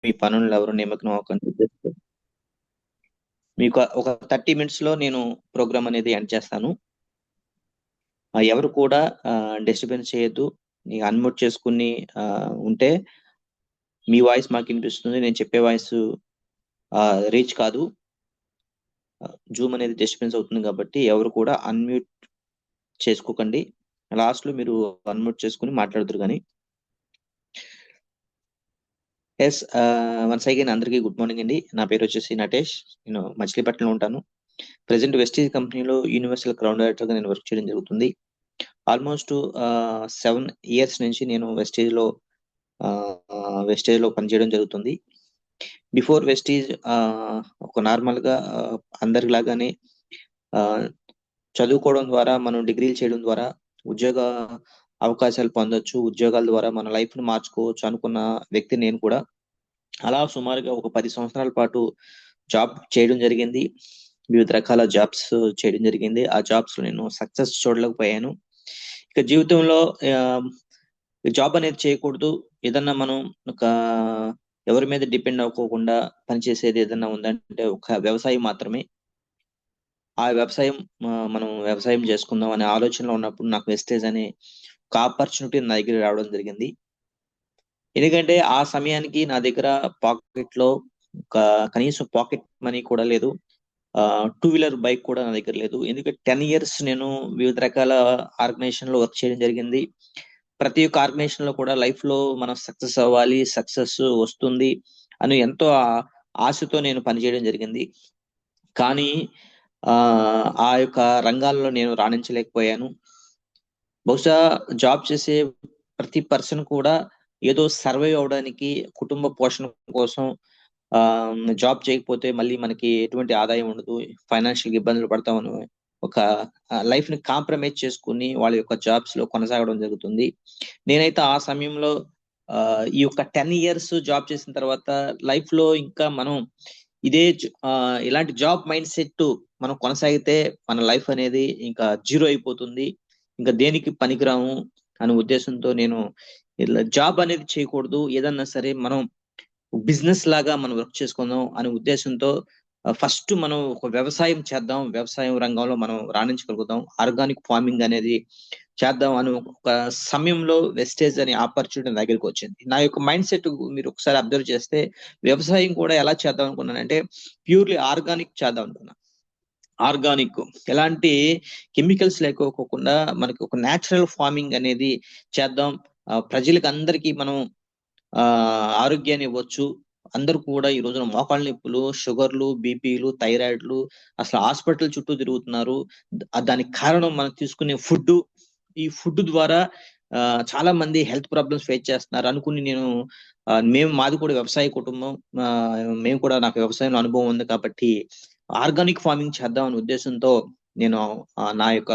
మీ పనుల్లో ఎవరు నిమగ్నం అవ్వకండి. మీకు ఒక 30 మినిట్స్ లో నేను ప్రోగ్రామ్ అనేది ఎండ్ చేస్తాను. ఎవరు కూడా డిస్టర్బెన్స్ చేయొద్దు. నీకు అన్మ్యూట్ చేసుకుని ఉంటే మీ వాయిస్ మాకు వినిపిస్తుంది. నేను చెప్పే వాయిస్ రీచ్ కాదు. జూమ్ అనేది డిస్టర్బెన్స్ అవుతుంది కాబట్టి ఎవరు కూడా అన్మ్యూట్ చేసుకోకండి. లాస్ట్ లో మీరు అన్మ్యూట్ చేసుకుని మాట్లాడుతురు కానీ. ఎస్, వన్స్ అగైన్ అందరికీ గుడ్ మార్నింగ్ అండి. నా పేరు వచ్చేసి నటేష్. నేను మచిలీపట్నంలో ఉంటాను. ప్రెసెంట్ వెస్టీజ్ కంపెనీలో యూనివర్సల్ క్రౌన్ డైరెక్టర్ గా నేను వర్క్ చేయడం జరుగుతుంది. ఆల్మోస్ట్ 7 ఇయర్స్ నుంచి నేను వెస్టేజ్ లో పనిచేయడం జరుగుతుంది. బిఫోర్ వెస్టీజ్ ఒక నార్మల్ గా అందరిలాగానే చదువుకోవడం ద్వారా, మనం డిగ్రీలు చేయడం ద్వారా ఉద్యోగ అవకాశాలు పొందొచ్చు, ఉద్యోగాల ద్వారా మన లైఫ్ ని మార్చుకోవచ్చు అనుకున్న వ్యక్తి నేను కూడా. అలా సుమారుగా ఒక 10 సంవత్సరాల పాటు జాబ్ చేయడం జరిగింది. వివిధ రకాల జాబ్స్ చేయడం జరిగింది. ఆ జాబ్స్ లో నేను సక్సెస్ చూడలేకపోయాను. ఇక జీవితంలో జాబ్ అనేది చేయకూడదు. ఏదన్నా మనం ఒక ఎవరి మీద డిపెండ్ అవ్వకుండా పనిచేసేది ఏదన్నా ఉందంటే ఒక వ్యవసాయం మాత్రమే. ఆ వ్యవసాయం మనం వ్యవసాయం చేసుకుందాం అనే ఆలోచనలో ఉన్నప్పుడు నాకు వెస్టేజ్ అనే ఒక ఆపర్చునిటీ నా దగ్గర రావడం జరిగింది. ఎందుకంటే ఆ సమయానికి నా దగ్గర పాకెట్ లో కనీసం పాకెట్ మనీ కూడా లేదు. 2 వీలర్ బైక్ కూడా నా దగ్గర లేదు. ఎందుకంటే 10 ఇయర్స్ నేను వివిధ రకాల ఆర్గనైజేషన్ లో వర్క్ చేయడం జరిగింది. ప్రతి ఒక్క ఆర్గనైజేషన్ లో కూడా లైఫ్ లో మనం సక్సెస్ అవ్వాలి, సక్సెస్ వస్తుంది అని ఎంతో ఆశతో నేను పనిచేయడం జరిగింది. కానీ ఆ యొక్క రంగాల్లో నేను రాణించలేకపోయాను. బహుశా జాబ్ చేసే ప్రతి పర్సన్ కూడా ఏదో సర్వైవ్ అవడానికి, కుటుంబ పోషణ కోసం జాబ్ చేయకపోతే మళ్ళీ మనకి ఎటువంటి ఆదాయం ఉండదు, ఫైనాన్షియల్ ఇబ్బందులు పడతామని ఒక లైఫ్ ని కాంప్రమైజ్ చేసుకుని వాళ్ళ యొక్క జాబ్స్ లో కొనసాగడం జరుగుతుంది. నేనైతే ఆ సమయంలో ఈ యొక్క 10 ఇయర్స్ జాబ్ చేసిన తర్వాత లైఫ్ లో ఇంకా మనం ఇలాంటి జాబ్ మైండ్ సెట్ మనం కొనసాగితే మన లైఫ్ అనేది ఇంకా జీరో అయిపోతుంది, ఇంకా దేనికి పనికిరాము అనే ఉద్దేశంతో నేను ఇట్లా జాబ్ అనేది చేయకూడదు, ఏదన్నా సరే మనం బిజినెస్ లాగా మనం వర్క్ చేసుకుందాం అనే ఉద్దేశంతో ఫస్ట్ మనం ఒక వ్యవసాయం చేద్దాం, వ్యవసాయం రంగంలో మనం రాణించగలుగుతాం, ఆర్గానిక్ ఫార్మింగ్ అనేది చేద్దాం అని ఒక సమయంలో వెస్టేజ్ అనే ఆపర్చునిటీ నా దగ్గరికి వచ్చింది. నా యొక్క మైండ్ సెట్ మీరు ఒకసారి అబ్జర్వ్ చేస్తే వ్యవసాయం కూడా ఎలా చేద్దాం అనుకున్నానంటే ప్యూర్లీ ఆర్గానిక్ చేద్దాం అనుకున్నా. ఆర్గానిక్, ఎలాంటి కెమికల్స్ లేకోకుండా మనకి ఒక న్యాచురల్ ఫార్మింగ్ అనేది చేద్దాం. ప్రజలకు అందరికీ మనం ఆరోగ్యాన్ని ఇవ్వచ్చు. అందరూ కూడా ఈ రోజున మోకాళ్ళ నొప్పులు, షుగర్లు, బీపీలు, థైరాయిడ్లు, అసలు హాస్పిటల్ చుట్టూ తిరుగుతున్నారు. దానికి కారణం మనం తీసుకునే ఫుడ్. ఈ ఫుడ్ ద్వారా చాలా మంది హెల్త్ ప్రాబ్లమ్స్ ఫేస్ చేస్తున్నారు అనుకుని నేను మాది కూడా వ్యవసాయ కుటుంబం. మేము కూడా, నాకు వ్యవసాయంలో అనుభవం ఉంది కాబట్టి ఆర్గానిక్ ఫార్మింగ్ చేద్దాం అనే ఉద్దేశంతో నేను నా యొక్క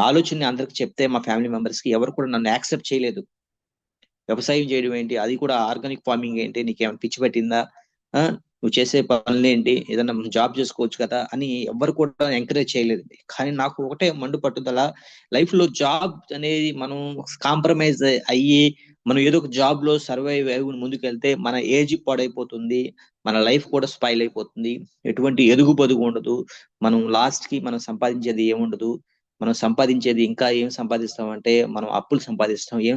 ఆలోచనని అందరికి చెప్తే మా ఫ్యామిలీ మెంబర్స్ కి ఎవరు కూడా నన్ను యాక్సెప్ట్ చేయలేదు. వ్యవసాయం చేయడం ఏంటి, అది కూడా ఆర్గానిక్ ఫార్మింగ్ ఏంటి, నీకేమైనా పిచ్చి పట్టిందా, నువ్వు చేసే పనులు ఏంటి, ఏదన్నా జాబ్ చేసుకోవచ్చు కదా అని ఎవ్వరు కూడా ఎంకరేజ్ చేయలేదు. కానీ నాకు ఒకటే మండు పట్టుదల, లైఫ్ లో జాబ్ అనేది మనం కాంప్రమైజ్ అయ్యి మనం ఏదో ఒక జాబ్ లో సర్వైవ్ అయ్యి ముందుకెళ్తే మన ఏజ్ పాడైపోతుంది, మన లైఫ్ కూడా స్పైల్ అయిపోతుంది, ఎటువంటి ఎదుగు పొదుగు ఉండదు, మనం లాస్ట్ కి మనం సంపాదించేది ఏముండదు. మనం సంపాదించేది ఇంకా ఏం సంపాదిస్తామంటే మనం అప్పులు సంపాదిస్తాం. ఏం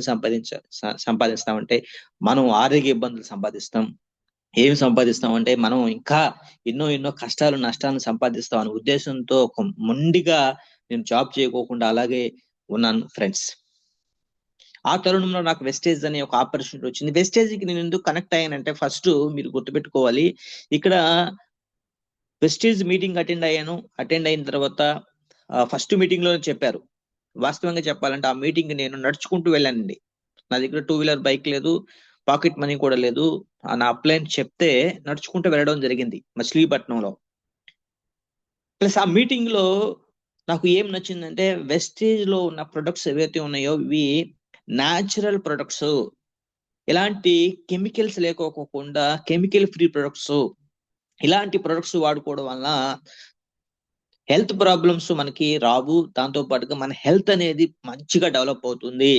సంపాదిస్తామంటే మనం ఆరోగ్య ఇబ్బందులు సంపాదిస్తాం. ఏం సంపాదిస్తామంటే మనం ఇంకా ఎన్నో ఎన్నో కష్టాలు, నష్టాలను సంపాదిస్తాం అనే ఉద్దేశంతో ఒక మొండిగా నేను జాబ్ చేయకోకుండా అలాగే ఉన్నాను ఫ్రెండ్స్. ఆ తరుణంలో నాకు వెస్టేజ్ అనే ఒక ఆపర్చునిటీ వచ్చింది. వెస్టేజ్కి నేను ఎందుకు కనెక్ట్ అయ్యానంటే ఫస్ట్ మీరు గుర్తుపెట్టుకోవాలి, ఇక్కడ వెస్టేజ్ మీటింగ్ అటెండ్ అయ్యాను. అటెండ్ అయిన తర్వాత ఫస్ట్ మీటింగ్ లో చెప్పారు. వాస్తవంగా చెప్పాలంటే ఆ మీటింగ్ నేను నడుచుకుంటూ వెళ్ళానండి. నా దగ్గర 2 వీలర్ బైక్ లేదు, పాకెట్ మనీ కూడా లేదు. నా అప్లైన్ చెప్తే నడుచుకుంటూ వెళ్ళడం జరిగింది మచిలీపట్నంలో. ప్లస్ ఆ మీటింగ్ లో నాకు ఏం నచ్చిందంటే వెస్టేజ్ లో ఉన్న ప్రొడక్ట్స్ ఏవైతే ఉన్నాయో ఇవి న్యాచురల్ ప్రొడక్ట్స్, ఎలాంటి కెమికల్స్ లేకోకుండా కెమికల్ ఫ్రీ ప్రొడక్ట్స్. ఇలాంటి ప్రొడక్ట్స్ వాడుకోవడం వల్ల హెల్త్ ప్రాబ్లమ్స్ మనకి రావు, దాంతో పాటుగా మన హెల్త్ అనేది మంచిగా డెవలప్ అవుతుంది.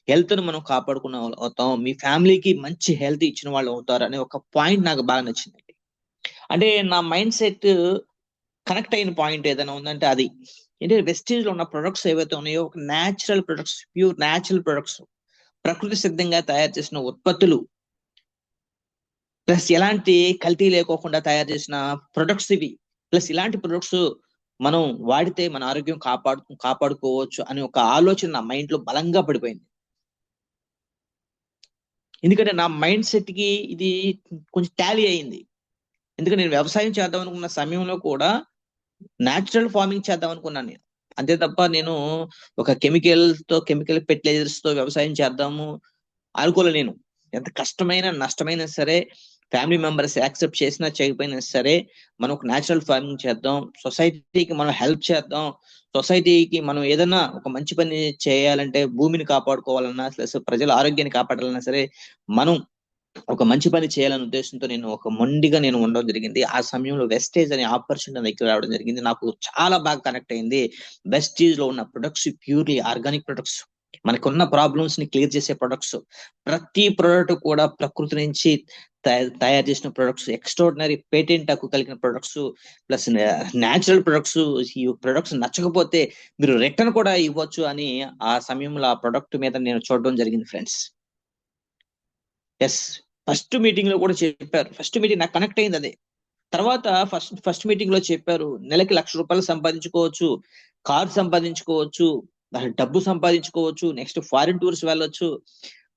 హెల్త్ ను మనం కాపాడుకున్న వాళ్ళు అవుతాం, మీ ఫ్యామిలీకి మంచి హెల్త్ ఇచ్చిన వాళ్ళు అవుతారు అనే ఒక పాయింట్ నాకు బాగా నచ్చిందండి. అంటే నా మైండ్ సెట్ కనెక్ట్ అయిన పాయింట్ ఏదైనా ఉందంటే అది అంటే వెస్టేజ్ లో ఉన్న ప్రొడక్ట్స్ ఏవైతే ఉన్నాయో ఒక natural products, pure natural products, ప్రకృతి సిద్ధంగా తయారు చేసిన ఉత్పత్తులు, ప్లస్ ఎలాంటి కల్తీ లేకోకుండా తయారు చేసిన ప్రొడక్ట్స్ ఇవి. ప్లస్ ఇలాంటి ప్రొడక్ట్స్ మనం వాడితే మన ఆరోగ్యం కాపాడుకోవచ్చు అనే ఒక ఆలోచన నా మైండ్ లో బలంగా పడిపోయింది. ఎందుకంటే నా మైండ్ సెట్ కి ఇది కొంచెం టాలీ అయింది. ఎందుకంటే నేను వ్యవసాయం చేద్దాం అనుకున్న సమయంలో కూడా న్యాచురల్ ఫార్మింగ్ చేద్దాం అనుకున్నాను నేను. అంతే తప్ప నేను ఒక కెమికల్ ఫెర్టిలైజర్స్ తో వ్యవసాయం చేద్దాము అనుకోలే నేను. ఎంత కష్టమైన నష్టమైనా సరే, ఫ్యామిలీ మెంబర్స్ యాక్సెప్ట్ చేసినా చేయకపోయినా సరే, మనం ఒక న్యాచురల్ ఫార్మింగ్ చేద్దాం, సొసైటీకి మనం హెల్ప్ చేద్దాం, సొసైటీకి మనం ఏదైనా ఒక మంచి పని చేయాలంటే భూమిని కాపాడుకోవాలన్నా, ప్రజల ఆరోగ్యాన్ని కాపాడాలన్నా సరే, మనం ఒక మంచి పని చేయాలనే ఉద్దేశంతో నేను ఒక మొండిగా నేను ఉండడం జరిగింది. ఆ సమయంలో వెస్టేజ్ అనే ఆపర్చునిటీ నా దగ్గర రావడం జరిగింది. నాకు చాలా బాగా కనెక్ట్ అయింది. వెస్టేజ్ లో ఉన్న ప్రొడక్ట్స్ ప్యూర్లీ ఆర్గానిక్ ప్రొడక్ట్స్, మనకున్న ప్రాబ్లమ్స్ ని క్లియర్ చేసే ప్రొడక్ట్స్. ప్రతి ప్రొడక్ట్ కూడా ప్రకృతి నుంచి తయారు చేసిన ప్రొడక్ట్స్, ఎక్స్ట్రాడినరీ పేటెంట్ హక్కు కలిగిన ప్రొడక్ట్స్, ప్లస్ న్యాచురల్ ప్రొడక్ట్స్. ఈ ప్రొడక్ట్స్ నచ్చకపోతే మీరు రిటర్న్ కూడా ఇవ్వచ్చు అని ఆ సమయంలో ఆ ప్రొడక్ట్ మీద నేను చూడడం జరిగింది ఫ్రెండ్స్. ఎస్, ఫస్ట్ మీటింగ్ లో కూడా చెప్పారు. ఫస్ట్ మీటింగ్ నాకు కనెక్ట్ అయింది అదే. తర్వాత ఫస్ట్ మీటింగ్ లో చెప్పారు, నెలకి ₹1,00,000 సంపాదించుకోవచ్చు, కార్ సంపాదించుకోవచ్చు, డబ్బు సంపాదించుకోవచ్చు, నెక్స్ట్ ఫారిన్ టూర్స్ వెళ్ళొచ్చు,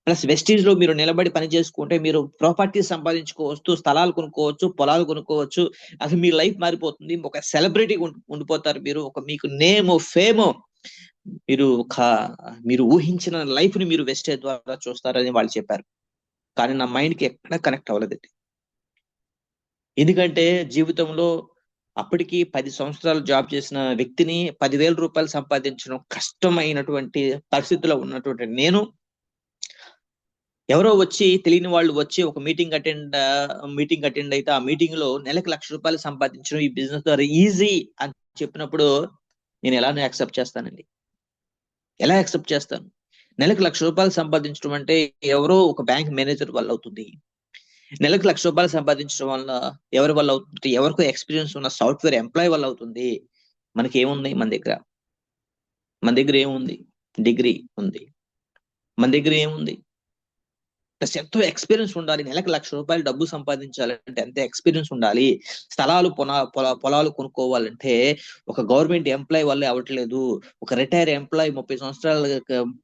ప్లస్ వెస్టీజ్ లో మీరు నిలబడి పని చేసుకుంటే మీరు ప్రాపర్టీ సంపాదించుకోవచ్చు, స్థలాలు కొనుక్కోవచ్చు, పొలాలు కొనుక్కోవచ్చు. అసలు మీ లైఫ్ మారిపోతుంది, ఒక సెలబ్రిటీ ఉండిపోతారు మీరు, ఒక మీకు నేమ్ ఫేమ్, మీరు మీరు ఊహించిన లైఫ్ ని మీరు వెస్టేజ్ ద్వారా చూస్తారని వాళ్ళు చెప్పారు. కానీ నా మైండ్ కి ఎక్కడ కనెక్ట్ అవ్వలేదండి. ఎందుకంటే జీవితంలో అప్పటికి 10 సంవత్సరాలు జాబ్ చేసిన వ్యక్తిని ₹10,000 సంపాదించడం కష్టమైనటువంటి పరిస్థితిలో ఉన్నటువంటి నేను, ఎవరో వచ్చి తెలియని వాళ్ళు వచ్చి ఒక మీటింగ్ అటెండ్ అయితే ఆ మీటింగ్ లో నెలకు ₹1,00,000 సంపాదించడం ఈ బిజినెస్ ద్వారా ఈజీ అని చెప్పినప్పుడు నేను ఎలానో యాక్సెప్ట్ చేస్తానండి. ఎలా యాక్సెప్ట్ చేస్తాను? నెలకు ₹1,00,000 సంపాదించడం అంటే ఎవరో ఒక బ్యాంక్ మేనేజర్ వల్ల అవుతుంది. నెలకు ₹1,00,000 సంపాదించడం వల్ల ఎవరి వల్ల అవుతుంది? ఎవరికో ఎక్స్పీరియన్స్ ఉన్న సాఫ్ట్‌వేర్ ఎంప్లాయీ వల్ల అవుతుంది. మనకేముంది మన దగ్గర? మన దగ్గర ఏముంది? డిగ్రీ ఉంది. మన దగ్గర ఏముంది? ప్లస్ ఎంతో ఎక్స్పీరియన్స్ ఉండాలి. నెలకు ₹1,00,000 డబ్బు సంపాదించాలంటే ఎంత ఎక్స్పీరియన్స్ ఉండాలి. స్థలాలు పొలాలు కొనుక్కోవాలంటే ఒక గవర్నమెంట్ ఎంప్లాయీ వల్లే అవ్వట్లేదు. ఒక రిటైర్ ఎంప్లాయీ 30 సంవత్సరాలు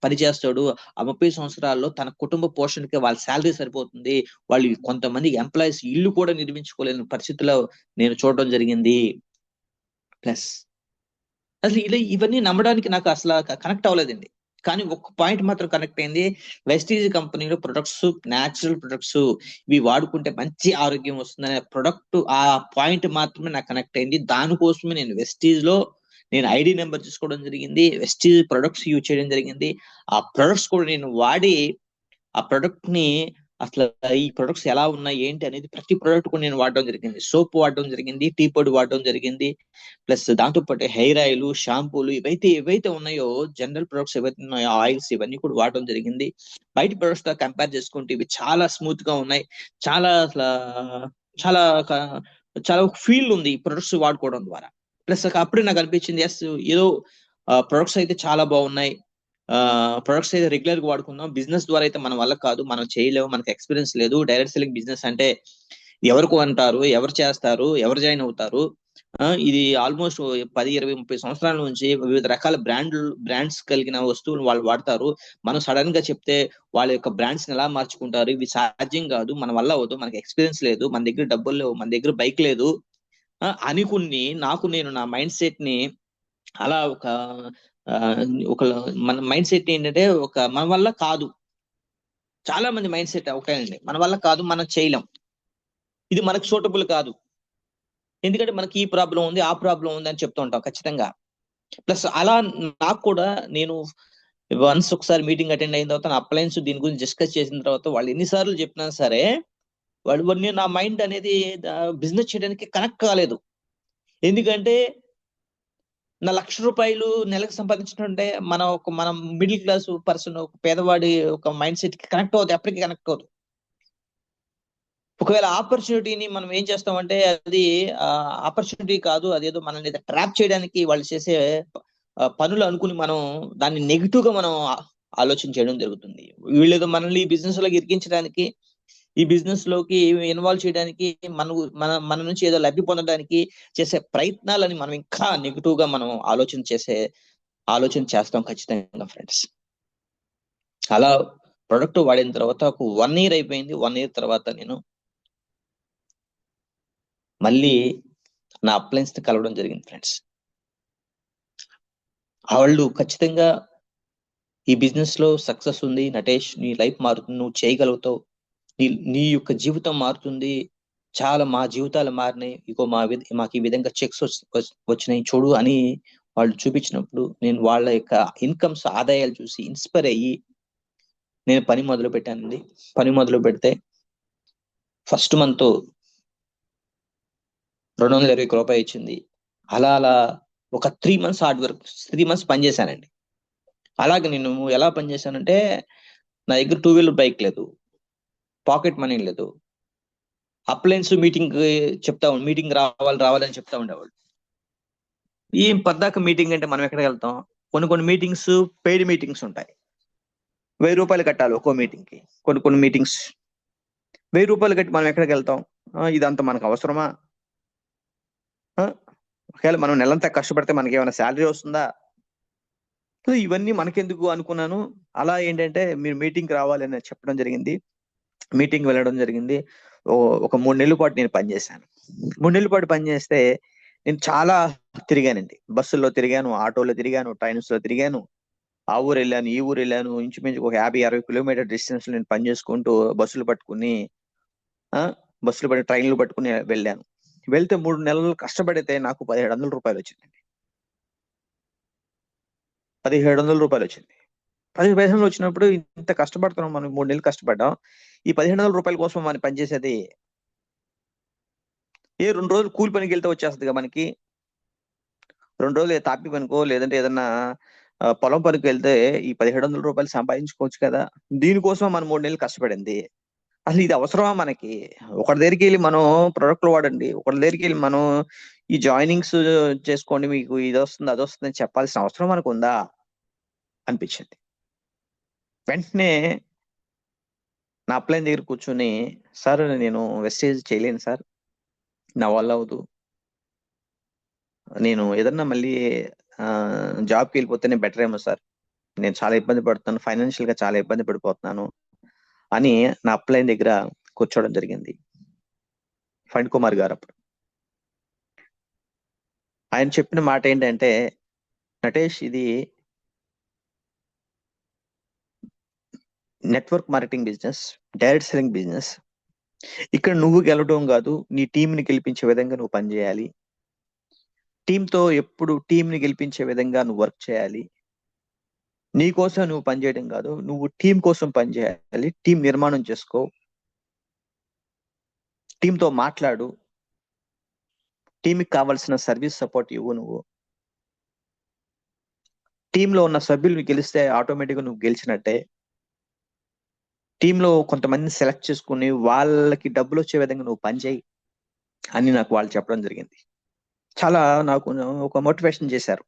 పని చేస్తాడు. ఆ 30 సంవత్సరాల్లో తన కుటుంబ పోషణకి వాళ్ళ సాలరీ సరిపోతుంది. వాళ్ళు కొంతమంది ఎంప్లాయీస్ ఇల్లు కూడా నిర్మించుకోలేని పరిస్థితిలో నేను చూడడం జరిగింది. ప్లస్ అసలు ఇవన్నీ నమ్మడానికి నాకు అసల కనెక్ట్ అవ్వలేదండి. కానీ ఒక్క పాయింట్ మాత్రం కనెక్ట్ అయింది. వెస్టీజ్ కంపెనీలో ప్రొడక్ట్స్, న్యాచురల్ ప్రొడక్ట్స్, ఇవి వాడుకుంటే మంచి ఆరోగ్యం వస్తుందనే ప్రొడక్ట్, ఆ పాయింట్ మాత్రమే నాకు కనెక్ట్ అయింది. దానికోసమే నేను వెస్టీజ్‌లో నేను ఐడీ నంబర్ తీసుకోవడం జరిగింది. వెస్టీజ్ ప్రొడక్ట్స్ యూజ్ చేయడం జరిగింది. ఆ ప్రొడక్ట్స్ కూడా నేను వాడి ఆ ప్రొడక్ట్ ని అసలు ఈ ప్రొడక్ట్స్ ఎలా ఉన్నాయి ఏంటి అనేది ప్రతి ప్రొడక్ట్ కూడా నేను వాడడం జరిగింది. సోప్ వాడడం జరిగింది, టీ పొడి వాడడం జరిగింది. ప్లస్ దాంతో పాటు హెయిర్ ఆయిల్, షాంపూలు ఏవైతే ఉన్నాయో, జనరల్ ప్రొడక్ట్స్ ఏవైతే ఉన్నాయో ఆయిల్స్ ఇవన్నీ కూడా వాడడం జరిగింది. బయట ప్రొడక్ట్స్ తో కంపేర్ చేసుకుంటే ఇవి చాలా స్మూత్ గా ఉన్నాయి. చాలా చాలా చాలా ఫీల్ ఉంది ఈ ప్రొడక్ట్స్ వాడుకోవడం ద్వారా. ప్లస్ అప్పుడే నాకు అనిపించింది, ఎస్ ఏదో ప్రొడక్ట్స్ అయితే చాలా బాగున్నాయి. ప్రొడక్ట్స్ అయితే రెగ్యులర్ గా వాడుకుందాం. బిజినెస్ ద్వారా అయితే మన వల్ల కాదు, మనం చేయలేము, మనకి ఎక్స్పీరియన్స్ లేదు. డైరెక్ట్ సెల్లింగ్ బిజినెస్ అంటే ఎవరు కొంటారు, ఎవరు చేస్తారు, ఎవరు జాయిన్ అవుతారు? ఇది ఆల్మోస్ట్ 10, 20, 30 సంవత్సరాల నుంచి వివిధ రకాల బ్రాండ్స్ కలిగిన వస్తువులు వాళ్ళు వాడతారు. మనం సడన్ గా చెప్తే వాళ్ళ యొక్క బ్రాండ్స్ ని ఎలా మార్చుకుంటారు? ఇవి సాధ్యం కాదు, మన వల్ల అవ్వదు, మనకి ఎక్స్పీరియన్స్ లేదు, మన దగ్గర డబ్బులు లేవు, మన దగ్గర బైక్ లేదు అనుకుని నేను నా మైండ్ సెట్ ని అలా ఒక మన మైండ్ సెట్ ఏంటంటే మన వల్ల కాదు. చాలా మంది మైండ్ సెట్ ఒకటేనండి, మన వల్ల కాదు, మనం చేయలేం, ఇది మనకు సూటబుల్ కాదు. ఎందుకంటే మనకి ఈ ప్రాబ్లం ఉంది, ఆ ప్రాబ్లం ఉంది అని చెప్తూ ఉంటాం ఖచ్చితంగా. ప్లస్ అలా నాకు కూడా నేను వన్స్ ఒకసారి మీటింగ్ అటెండ్ అయిన తర్వాత నా అప్లయన్స్ దీని గురించి డిస్కస్ చేసిన తర్వాత వాళ్ళు ఎన్నిసార్లు చెప్పినా సరే వాళ్ళు నా మైండ్ అనేది బిజినెస్ చేయడానికి కనెక్ట్ కాలేదు. ఎందుకంటే నా ₹1,00,000 నెలకు సంపాదించుకుంటే మనం మిడిల్ క్లాస్ పర్సన్, ఒక పేదవాడి ఒక మైండ్ సెట్ కి కనెక్ట్ అవుతుంది, ఎప్పటికీ కనెక్ట్ అవుతుంది. ఒకవేళ ఆపర్చునిటీని మనం ఏం చేస్తామంటే అది ఆపర్చునిటీ కాదు, అదేదో మనల్ని ట్రాప్ చేయడానికి వాళ్ళు చేసే పనులు అనుకుని మనం దాన్ని నెగిటివ్ గా మనం ఆలోచన చేయడం జరుగుతుంది. వీళ్ళేదో మనల్ని ఈ బిజినెస్ లోకి ఇరికించడానికి, ఈ బిజినెస్ లోకి ఇన్వాల్వ్ చేయడానికి, మన మన నుంచి ఏదో లబ్ధి పొందడానికి చేసే ప్రయత్నాలని మనం ఇంకా నెగిటివ్ గా మనం ఆలోచన చేస్తాం ఖచ్చితంగా ఫ్రెండ్స్. అలా ప్రొడక్ట్ వాడిన తర్వాత ఒక 1 year అయిపోయింది. 1 year తర్వాత నేను మళ్ళీ నా అప్లయన్స్ ని కలవడం జరిగింది ఫ్రెండ్స్. వాళ్ళు ఖచ్చితంగా ఈ బిజినెస్ లో సక్సెస్ ఉంది నటేష్, నీ లైఫ్ మారుతుంది, నువ్వు చేయగలుగుతావు, నీ యొక్క జీవితం మారుతుంది, చాలా మా జీవితాలు మారినాయి, ఇగో మాకు ఈ విధంగా చెక్స్ వచ్చినాయి చూడు అని వాళ్ళు చూపించినప్పుడు నేను వాళ్ళ యొక్క ఇన్కమ్స్ ఆదాయాలు చూసి ఇన్స్పైర్ అయ్యి నేను పని మొదలు పెట్టానండి. పని మొదలు పెడితే ఫస్ట్ మంత్ ₹221 ఇచ్చింది. అలా ఒక 3 months హార్డ్ వర్క్, 3 months పనిచేశానండి. అలాగే నేను ఎలా పనిచేశానంటే, నా దగ్గర 2-wheeler బైక్ లేదు, పాకెట్ మనీ లేదు. అప్లయన్స్ మీటింగ్ రావాలని చెప్తా ఉండేవాళ్ళు. ఏం పద్దాక మీటింగ్ అంటే మనం ఎక్కడికి వెళ్తాం? కొన్ని మీటింగ్స్ పెయిడ్ మీటింగ్స్ ఉంటాయి. ₹1000 కట్టాలి ఒక్కో మీటింగ్ కి. కొన్ని మీటింగ్స్ ₹1000 కట్టి మనం ఎక్కడికి వెళ్తాం? ఇదంతా మనకు అవసరమా? ఒకవేళ మనం నెలంతా కష్టపడితే మనకి ఏమైనా శాలరీ వస్తుందా? ఇవన్నీ మనకెందుకు అనుకున్నాను. అలా ఏంటంటే మీరు మీటింగ్ రావాలని చెప్పడం జరిగింది. మీటింగ్ వెళ్ళడం జరిగింది. ఒక 3 నెలల పాటు నేను పనిచేశాను. 3 నెలల పాటు పనిచేస్తే నేను చాలా తిరిగానండి. బస్సుల్లో తిరిగాను, ఆటోలో తిరిగాను, ట్రైన్స్ లో తిరిగాను. ఆ ఊరు వెళ్ళాను, ఈ ఊరు వెళ్ళాను. ఇంచుమించు ఒక 50-60 కిలోమీటర్ డిస్టెన్స్ నేను పని చేసుకుంటూ బస్సులు పట్టుకుని ట్రైన్లు పట్టుకుని వెళ్ళాను. వెళ్తే 3 నెలలు కష్టపడితే నాకు ₹1,700 వచ్చిందండి. ₹1,700 వచ్చింది. 15,000 వచ్చినప్పుడు ఇంత కష్టపడుతున్నాం మనం, 3 నెలలు కష్టపడ్డాం. ఈ ₹1,700 కోసం మనం పనిచేసేది 2 రోజులు కూలి పనికి వెళ్తే వచ్చేస్తుంది మనకి. 2 రోజులు తాపి పనికో లేదంటే ఏదన్నా పొలం పనికి వెళ్తే ఈ ₹1,700 సంపాదించుకోవచ్చు కదా. దీనికోసం మనం 3 నెలలు కష్టపడింది. అసలు ఇది అవసరమా మనకి? ఒకరి దగ్గరికి వెళ్ళి మనం ప్రొడక్ట్లు వాడండి, ఒకరి దగ్గరికి వెళ్ళి మనం ఈ జాయినింగ్స్ చేసుకోండి, మీకు ఇది వస్తుంది అది వస్తుంది అని చెప్పాల్సిన అవసరం మనకు ఉందా అనిపించింది. వెంటనే నా అప్లైన్ దగ్గర కూర్చొని, సార్ నేను వెస్టేజ్ చేయలేను సార్, నా వల్ల అవదు, నేను ఏదన్నా మళ్ళీ జాబ్కి వెళ్ళిపోతేనే బెటర్ ఏమో సార్, నేను చాలా ఇబ్బంది పడుతున్నాను, ఫైనాన్షియల్ గా చాలా ఇబ్బంది పడిపోతున్నాను అని నా అప్లైన్ దగ్గర కూర్చోవడం జరిగింది. ఫణ్ కుమార్ గారు అప్పుడు ఆయన చెప్పిన మాట ఏంటంటే, నటేష్ ఇది network marketing business, direct selling business. ఇక్కడ నువ్వు గెలవడం కాదు, నీ టీంని గెలిపించే విధంగా నువ్వు పనిచేయాలి. టీంతో ఎప్పుడు టీంని గెలిపించే విధంగా నువ్వు వర్క్ చేయాలి. నీ కోసం నువ్వు పనిచేయడం కాదు, నువ్వు టీం కోసం పనిచేయాలి. టీం నిర్మాణం చేసుకో, టీంతో మాట్లాడు, టీంకి కావాల్సిన సర్వీస్ సపోర్ట్ ఇవ్వు. నువ్వు టీంలో ఉన్న సభ్యులు గెలిస్తే ఆటోమేటిక్గా నువ్వు గెలిచినట్టే. టీంలో కొంతమందిని సెలెక్ట్ చేసుకుని వాళ్ళకి డబ్బులు వచ్చే విధంగా నువ్వు పనిచేయి అని నాకు వాళ్ళు చెప్పడం జరిగింది. చాలా నాకు ఒక మోటివేషన్ చేశారు.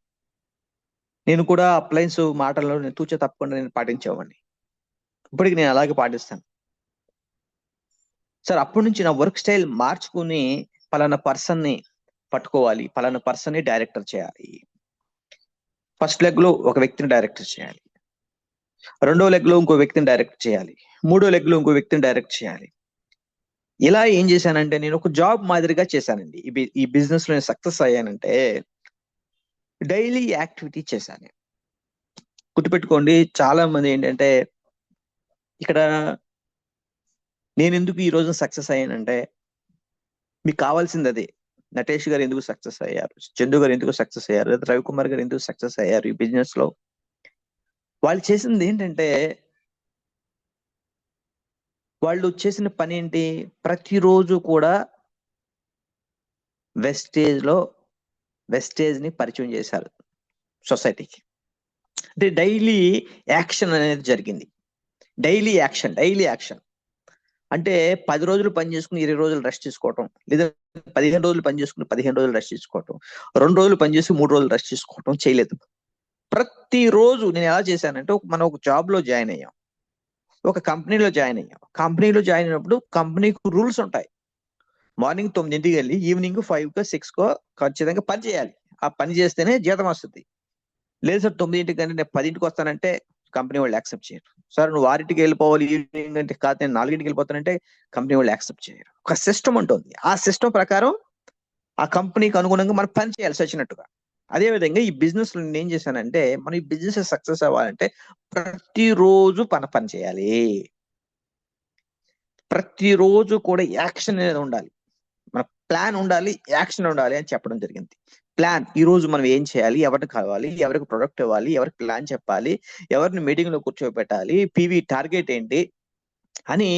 నేను కూడా అప్లయన్స్ మాటల్లో నేను తూచ తప్పకుండా నేను పాటించేవాడిని. ఇప్పటికి నేను అలాగే పాటిస్తాను సార్. అప్పటి నుంచి నా వర్క్ స్టైల్ మార్చుకుని పలానా పర్సన్ ని పట్టుకోవాలి, పలానా పర్సన్ ని డైరెక్టర్ చేయాలి. ఫస్ట్ లెగ్ లో ఒక వ్యక్తిని డైరెక్టర్ చేయాలి, రెండో లెగ్ లో ఇంకో వ్యక్తిని డైరెక్ట్ చేయాలి, మూడో లెగ్ లో ఇంకో వ్యక్తిని డైరెక్ట్ చేయాలి. ఇలా ఏం చేశానంటే నేను ఒక జాబ్ మాదిరిగా చేశానండి. ఈ బిజినెస్ లో నేను సక్సెస్ అయ్యానంటే డైలీ యాక్టివిటీ చేశాను. గుర్తుపెట్టుకోండి, చాలా మంది ఏంటంటే ఇక్కడ నేను ఎందుకు ఈ రోజు సక్సెస్ అయ్యానంటే మీకు కావాల్సింది అదే. నటేష్ గారు ఎందుకు సక్సెస్ అయ్యారు, చందు గారు ఎందుకు సక్సెస్ అయ్యారు, రవికుమార్ గారు ఎందుకు సక్సెస్ అయ్యారు ఈ బిజినెస్ లో? వాళ్ళు చేసింది ఏంటంటే, వాళ్ళు చేసిన పని ఏంటి, ప్రతిరోజు కూడా వెస్టేజ్ లో వెస్టేజ్ ని పరిచయం చేశారు సొసైటీకి. అంటే డైలీ యాక్షన్ అనేది జరిగింది. డైలీ యాక్షన్ అంటే 10 రోజులు పని చేసుకుని 20 రోజులు రెస్ట్ తీసుకోవటం, లేదా 15 రోజులు పని చేసుకుని 15 రోజులు రెస్ట్ తీసుకోవటం, 2 రోజులు పని చేసి 3 రోజులు రెస్ట్ తీసుకోవటం చేయలేదు. ప్రతిరోజు నేను ఎలా చేశానంటే, మనం ఒక జాబ్ లో జాయిన్ అయ్యాం, ఒక కంపెనీలో జాయిన్ అయ్యాం. కంపెనీలో జాయిన్ అయినప్పుడు కంపెనీకి రూల్స్ ఉంటాయి. మార్నింగ్ 9ంటికి వెళ్ళి ఈవినింగ్ 5కో 6కో ఖచ్చితంగా పని చేయాలి. ఆ పని చేస్తేనే జీతం వస్తుంది. లేదు సార్ 9ంటికి కానీ నేను 10ంటికి వస్తానంటే కంపెనీ వాళ్ళు యాక్సెప్ట్ చేయరు. సార్ నువ్వు 6ంటికి వెళ్ళిపోవాలి ఈవినింగ్ అంటే, కాదు నేను 4ంటికి వెళ్ళిపోతానంటే కంపెనీ వాళ్ళు యాక్సెప్ట్ చేయరు. ఒక సిస్టమ్ ఉంటుంది. ఆ సిస్టమ్ ప్రకారం ఆ కంపెనీకి అనుగుణంగా మనం పని చేయాలి సచ్చినట్టుగా. అదే విధంగా ఈ బిజినెస్ లో నేను ఏం చేశానంటే, మనం ఈ బిజినెస్ సక్సెస్ అవ్వాలంటే ప్రతిరోజు పని చేయాలి. ప్రతిరోజు కూడా యాక్షన్ అనేది ఉండాలి. మన ప్లాన్ ఉండాలి, యాక్షన్ ఉండాలి అని చెప్పడం జరిగింది. ప్లాన్, ఈ రోజు మనం ఏం చేయాలి, ఎవరికి కావాలి, ఎవరికి ప్రొడక్ట్ ఇవ్వాలి, ఎవరికి ప్లాన్ చెప్పాలి, ఎవరిని మీటింగ్ లో కూర్చోబెట్టాలి, పివి టార్గెట్ ఏంటి అని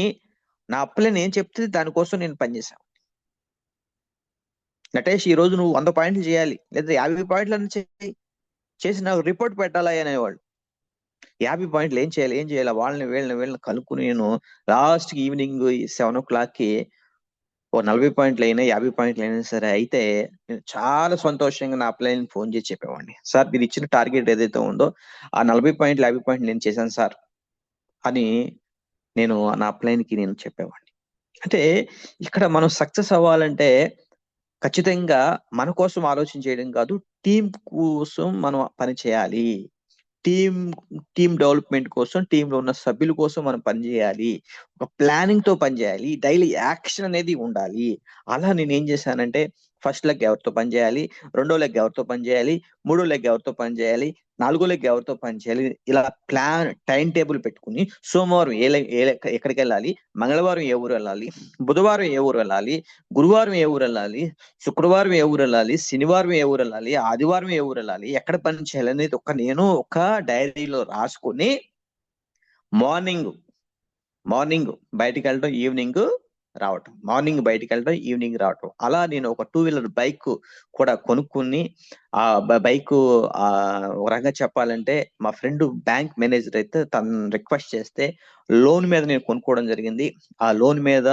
నా ప్లాన్ ఏం చెప్తే దానికోసం నేను పనిచేశాను. నటేష్ ఈ రోజు నువ్వు 100 పాయింట్లు చేయాలి, లేదా 50 పాయింట్లను చేసి నాకు రిపోర్ట్ పెట్టాలి అనేవాళ్ళు. 50 పాయింట్లు ఏం చేయాలి వాళ్ళని వీళ్ళని కలుపుకుని నేను లాస్ట్ ఈవినింగ్ 7 o'clockకి ఓ 40 పాయింట్లు అయినా 50 పాయింట్లు అయినా సరే అయితే నేను చాలా సంతోషంగా నా అప్లైన్ ఫోన్ చేసి చెప్పేవాడిని, సార్ మీరు ఇచ్చిన టార్గెట్ ఏదైతే ఉందో ఆ 40 పాయింట్లు 50 పాయింట్లు నేను చేశాను సార్ అని నేను నా అప్లైన్కి నేను చెప్పేవాడిని. అంటే ఇక్కడ మనం సక్సెస్ అవ్వాలంటే ఖచ్చితంగా మన కోసం ఆలోచన చేయడం కాదు, టీం కోసం మనం పని చేయాలి. టీం డెవలప్మెంట్ కోసం, టీంలో ఉన్న సభ్యుల కోసం మనం పనిచేయాలి. ఒక ప్లానింగ్ తో పనిచేయాలి. డైలీ యాక్షన్ అనేది ఉండాలి. అలా నేను ఏం చేశానంటే, ఫస్ట్ లెగ్ ఎవరితో పనిచేయాలి, రెండో లెగ్ ఎవరితో పనిచేయాలి, మూడో లెగ్ ఎవరితో పనిచేయాలి, 4 లెగ్ ఎవరితో పనిచేయాలి, ఇలా ప్లాన్ టైం టేబుల్ పెట్టుకుని సోమవారం ఎక్కడికి వెళ్ళాలి, మంగళవారం ఏ ఊరు వెళ్ళాలి, బుధవారం ఏ ఊరు వెళ్ళాలి, గురువారం ఏ ఊరు వెళ్ళాలి, శుక్రవారం ఏ ఊరు వెళ్ళాలి, శనివారం ఏ ఊరు వెళ్ళాలి, ఆదివారం ఏ ఊరు వెళ్ళాలి, ఎక్కడ పని చేయాలి అనేది నేను ఒక డైరీలో రాసుకుని మార్నింగ్ బయటికి వెళ్ళడం, ఈవినింగ్ రావటం, మార్నింగ్ బయటికి వెళ్ళడం, ఈవినింగ్ రావటం. అలా నేను ఒక 2-వీలర్ బైక్ కూడా కొనుక్కుని ఆ బైక్ ఒక రకంగా చెప్పాలంటే మా ఫ్రెండ్ బ్యాంక్ మేనేజర్ అయితే తను రిక్వెస్ట్ చేస్తే లోన్ మీద నేను కొనుక్కోవడం జరిగింది. ఆ లోన్ మీద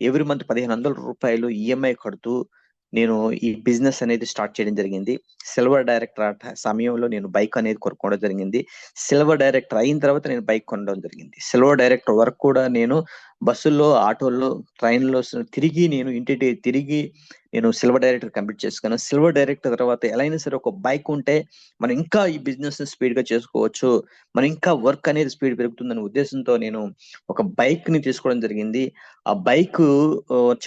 ఎవ్రీ మంత్ 1500 రూపాయలు ఈఎంఐ కడుతూ నేను ఈ బిజినెస్ అనేది స్టార్ట్ చేయడం జరిగింది. సిల్వర్ డైరెక్టర్ సమయంలో నేను బైక్ అనేది కొనుక్కోవడం జరిగింది. సిల్వర్ డైరెక్టర్ అయిన తర్వాత నేను బైక్ కొనడం జరిగింది. సిల్వర్ డైరెక్టర్ వరకు కూడా నేను బస్సుల్లో, ఆటోల్లో, ట్రైన్లో తిరిగి నేను సిల్వర్ డైరెక్టర్ కంప్లీట్ చేసుకున్నాను. సిల్వర్ డైరెక్టర్ తర్వాత ఎలా అయినా సరే ఒక బైక్ ఉంటే మనం ఇంకా ఈ బిజినెస్ స్పీడ్ గా చేసుకోవచ్చు, మనం ఇంకా వర్క్ అనేది స్పీడ్ పెరుగుతుందనే ఉద్దేశంతో నేను ఒక బైక్ ని తీసుకోవడం జరిగింది. ఆ బైక్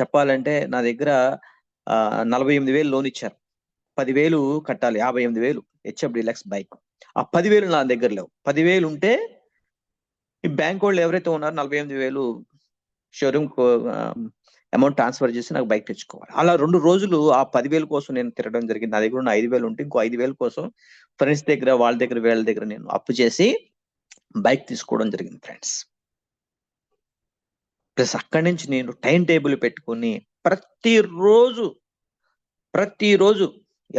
చెప్పాలంటే నా దగ్గర 48,000 లోన్ ఇచ్చారు. 10,000 కట్టాలి, 58,000 హెచ్ఎఫ్ డీలక్స్ బైక్. ఆ 10,000 నా దగ్గర లేవు. 10,000 ఉంటే ఈ బ్యాంక్ వాళ్ళు ఎవరైతే ఉన్నారో 48,000 షోరూమ్ అమౌంట్ ట్రాన్స్ఫర్ చేసి నాకు బైక్ తెచ్చుకోవాలి. అలా 2 రోజులు ఆ 10,000 కోసం నేను తిరగడం జరిగింది. నా దగ్గర ఉన్న 5,000 ఉంటే ఇంకో 5,000 కోసం ఫ్రెండ్స్ దగ్గర, వాళ్ళ దగ్గర, వీళ్ళ దగ్గర నేను అప్పు చేసి బైక్ తీసుకోవడం జరిగింది ఫ్రెండ్స్. ప్లస్ అక్కడి నుంచి నేను టైం టేబుల్ పెట్టుకుని ప్రతిరోజు